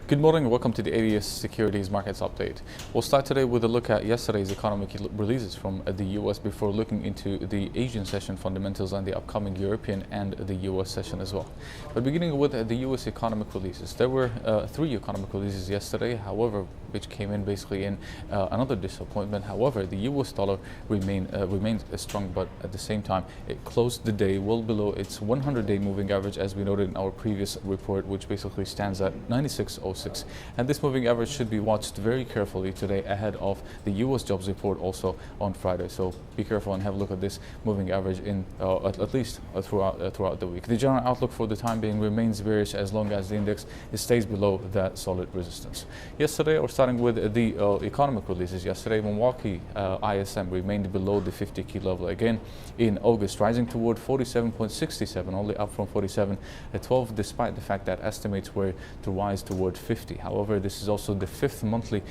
Good morning and welcome to the ABS Securities Markets Update. We'll start today with a look at yesterday's economic releases from the US before looking into the Asian session fundamentals and the upcoming European and the US session as well. But beginning with the US economic releases, there were three economic releases yesterday, however, which came in basically in another disappointment. However, the US dollar remained strong, but at the same time, it closed the day well below its 100-day moving average, as we noted in our previous report, which basically stands at 96.06. And this moving average should be watched very carefully today ahead of the US jobs report also on Friday. So be careful and have a look at this moving average in at least throughout the week. The general outlook for the time being remains bearish as long as the index stays below that solid resistance. Yesterday, or starting with the economic releases yesterday, Milwaukee ISM remained below the 50 key level again in August, rising toward 47.67, only up from 47.12, despite the fact that estimates were to rise toward 50. However, this is also the fifth monthly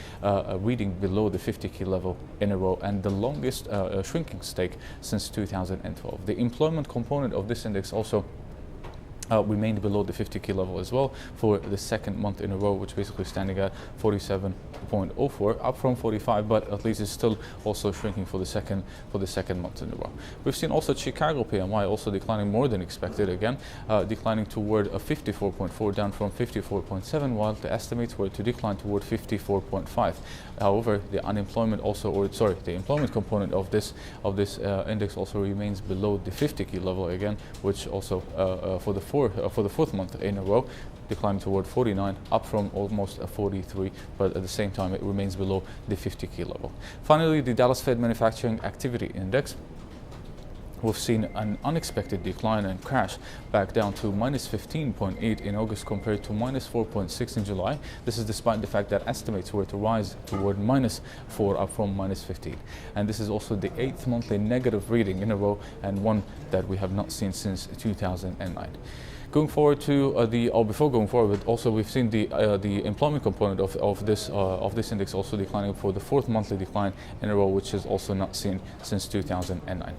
reading below the 50 key level in a row and the longest shrinking streak since 2012. The employment component of this index also remained below the 50 key level as well for the second month in a row, which basically standing at 47.04, up from 45, but at least it's still also shrinking for the second month in a row. We've seen also Chicago PMI also declining more than expected again, declining toward a 54.4, down from 54.7, while the estimates were to decline toward 54.5. However, the unemployment also, the employment component of this index also remains below the 50 key level again, which also for the fourth month in a row, declining toward 49, up from almost 43, but at the same time it remains below the 50 key level. Finally, the Dallas Fed Manufacturing Activity Index. We've seen an unexpected decline and crash back down to minus 15.8 in August compared to minus 4.6 in July. This is despite the fact that estimates were to rise toward minus 4, up from minus 15. And this is also the 8th monthly negative reading in a row, and one that we have not seen since 2009. Going forward to before going forward, also we've seen the employment component of this index also declining for the fourth monthly decline in a row, which is also not seen since 2009.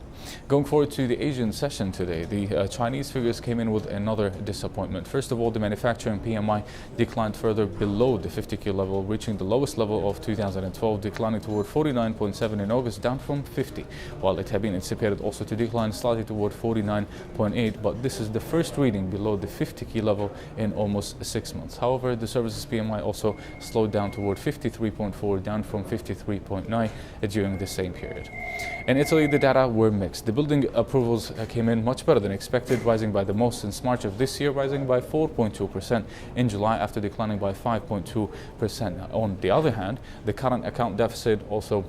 Going forward to the Asian session today, the Chinese figures came in with another disappointment. First of all, the manufacturing PMI declined further below the 50 key level, reaching the lowest level of 2012, declining toward 49.7 in August, down from 50, while it had been anticipated also to decline slightly toward 49.8, but this is the first reading below the 50 key level in almost 6 months. However, the services PMI also slowed down toward 53.4, down from 53.9 during the same period. In Italy, the data were mixed. The building approvals came in much better than expected, rising by the most since March of this year, rising by 4.2% in July after declining by 5.2%. On the other hand, the current account deficit also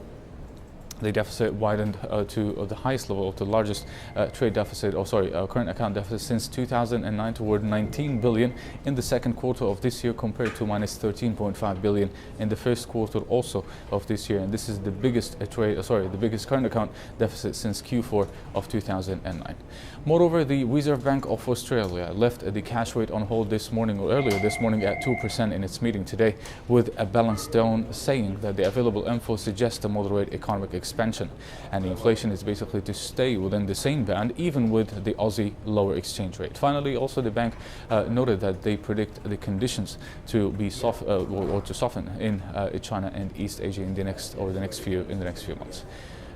the deficit widened to the highest level of the largest current account deficit since 2009, toward 19 billion in the second quarter of this year, compared to minus 13.5 billion in the first quarter also of this year. And this is the biggest current account deficit since Q4 of 2009. Moreover, the Reserve Bank of Australia left the cash rate on hold this morning, or earlier this morning, at 2% in its meeting today, with a balanced tone, saying that the available info suggests a moderate economic expansion, and the inflation is basically to stay within the same band even with the Aussie lower exchange rate. Finally, also the bank noted that they predict the conditions to be to soften in China and East Asia in the next few months.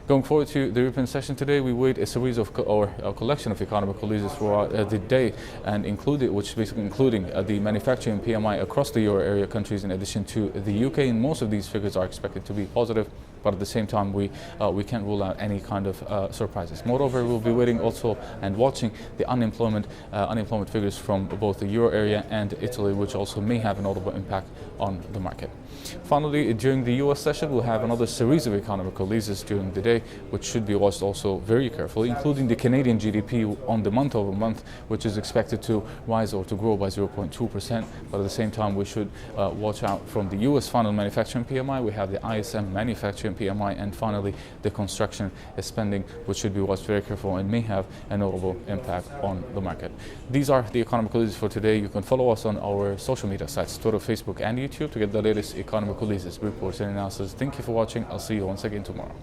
Going forward to the European session today, we wait a series of a collection of economic releases throughout the day, and including the manufacturing PMI across the euro area countries, in addition to the UK. And most of these figures are expected to be positive, but at the same time, we can't rule out any kind of surprises. Moreover, we'll be waiting also and watching the unemployment figures from both the euro area and Italy, which also may have a notable impact on the market. Finally, during the US session, we'll have another series of economic releases during the day, which should be watched also very carefully, including the Canadian GDP on the month-over-month, which is expected to rise or to grow by 0.2%. But at the same time, we should watch out from the US final manufacturing PMI. We have the ISM manufacturing PMI, and finally the construction spending, which should be watched very careful and may have a notable impact on the market. These are the economic releases for today. You can follow us on our social media sites, Twitter, Facebook, and YouTube, to get the latest economic releases, reports, and analysis. Thank you for watching. I'll see you once again tomorrow.